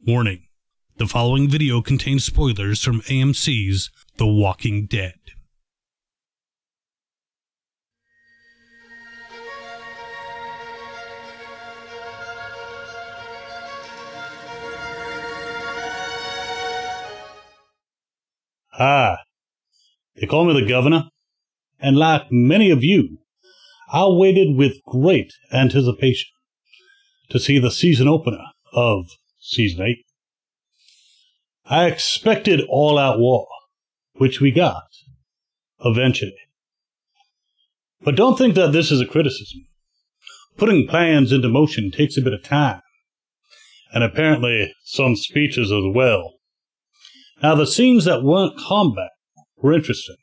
Warning: the following video contains spoilers from AMC's The Walking Dead. Hi, they call me the Governor, and like many of you, I waited with great anticipation to see the season opener of Season 8. I expected all-out war, which we got, eventually. But don't think that this is a criticism. Putting plans into motion takes a bit of time, and apparently some speeches as well. Now, the scenes that weren't combat were interesting.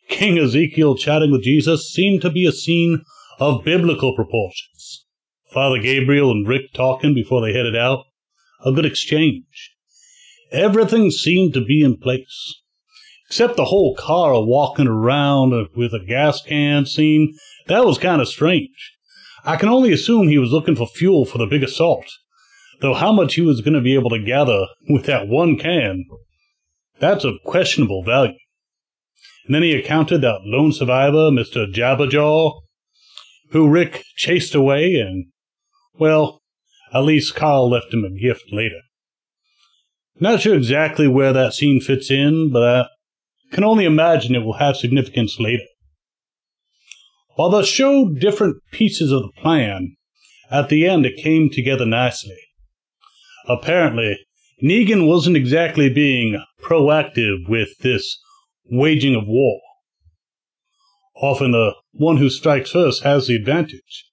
King Ezekiel chatting with Jesus seemed to be a scene of biblical proportions. Father Gabriel and Rick talking before they headed out, a good exchange. Everything seemed to be in place, except the whole Carl walking around with a gas can scene. That was kind of strange. I can only assume he was looking for fuel for the big assault, though how much he was going to be able to gather with that one can, that's of questionable value. And then he encountered that lone survivor, Mr. Jabberjaw, who Rick chased away, and, well, at least Carl left him a gift later. Not sure exactly where that scene fits in, but I can only imagine it will have significance later. While they showed different pieces of the plan, at the end it came together nicely. Apparently, Negan wasn't exactly being proactive with this waging of war. Often the one who strikes first has the advantage.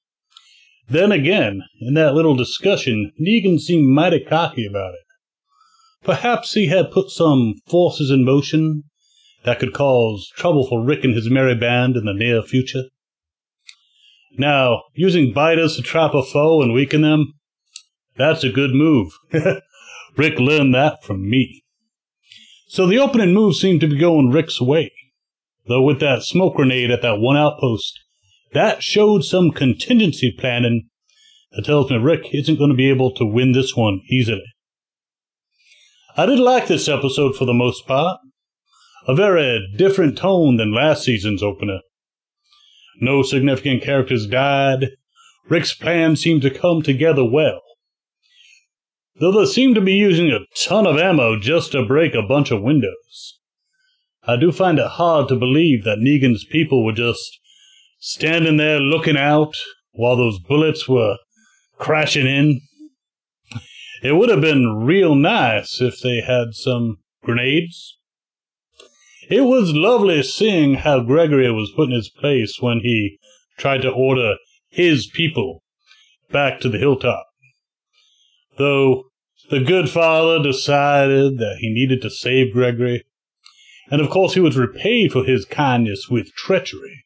Then again, in that little discussion, Negan seemed mighty cocky about it. Perhaps he had put some forces in motion that could cause trouble for Rick and his merry band in the near future. Now, using biters to trap a foe and weaken them, that's a good move. Rick learned that from me. So the opening move seemed to be going Rick's way. Though with that smoke grenade at that one outpost, that showed some contingency planning that tells me Rick isn't going to be able to win this one easily. I did like this episode for the most part. A very different tone than last season's opener. No significant characters died. Rick's plan seemed to come together well, though they seem to be using a ton of ammo just to break a bunch of windows. I do find it hard to believe that Negan's people were just standing there looking out while those bullets were crashing in. It would have been real nice if they had some grenades. It was lovely seeing how Gregory was put in his place when he tried to order his people back to the hilltop. Though the good father decided that he needed to save Gregory, and of course he was repaid for his kindness with treachery.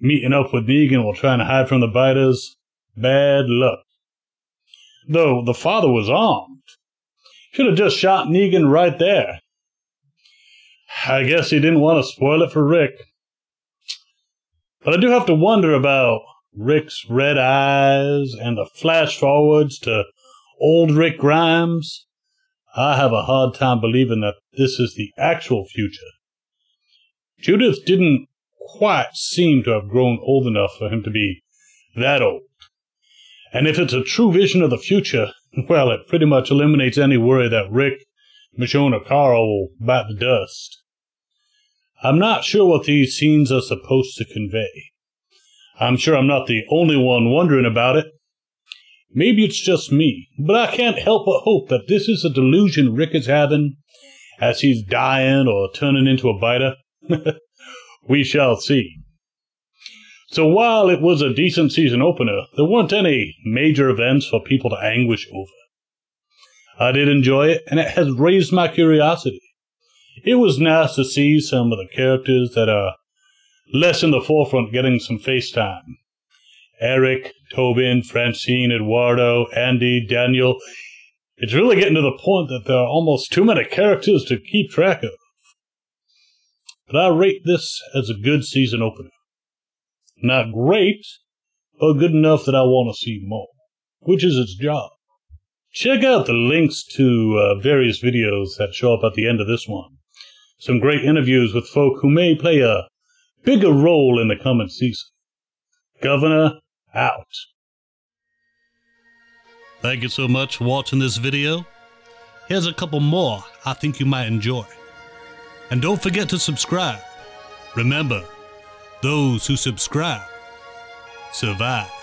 Meeting up with Negan while trying to hide from the biters, bad luck. Though the father was armed. Should have just shot Negan right there. I guess he didn't want to spoil it for Rick. But I do have to wonder about Rick's red eyes and the flash forwards to old Rick Grimes. I have a hard time believing that this is the actual future. Judith didn't quite seem to have grown old enough for him to be that old. And if it's a true vision of the future, well, it pretty much eliminates any worry that Rick, Michonne, or Carl will bite the dust. I'm not sure what these scenes are supposed to convey. I'm sure I'm not the only one wondering about it. Maybe it's just me, but I can't help but hope that this is a delusion Rick is having as he's dying or turning into a biter. We shall see. So while it was a decent season opener, there weren't any major events for people to anguish over. I did enjoy it, and it has raised my curiosity. It was nice to see some of the characters that are less in the forefront getting some face time. Eric, Tobin, Francine, Eduardo, Andy, Daniel. It's really getting to the point that there are almost too many characters to keep track of. But I rate this as a good season opener. Not great, but good enough that I want to see more, which is its job. check out the links to various videos that show up at the end of this one. Some great interviews with folk who may play a bigger role in the coming season. Governor, out. Thank you so much for watching this video. Here's a couple more I think you might enjoy. And don't forget to subscribe. Remember, those who subscribe survive.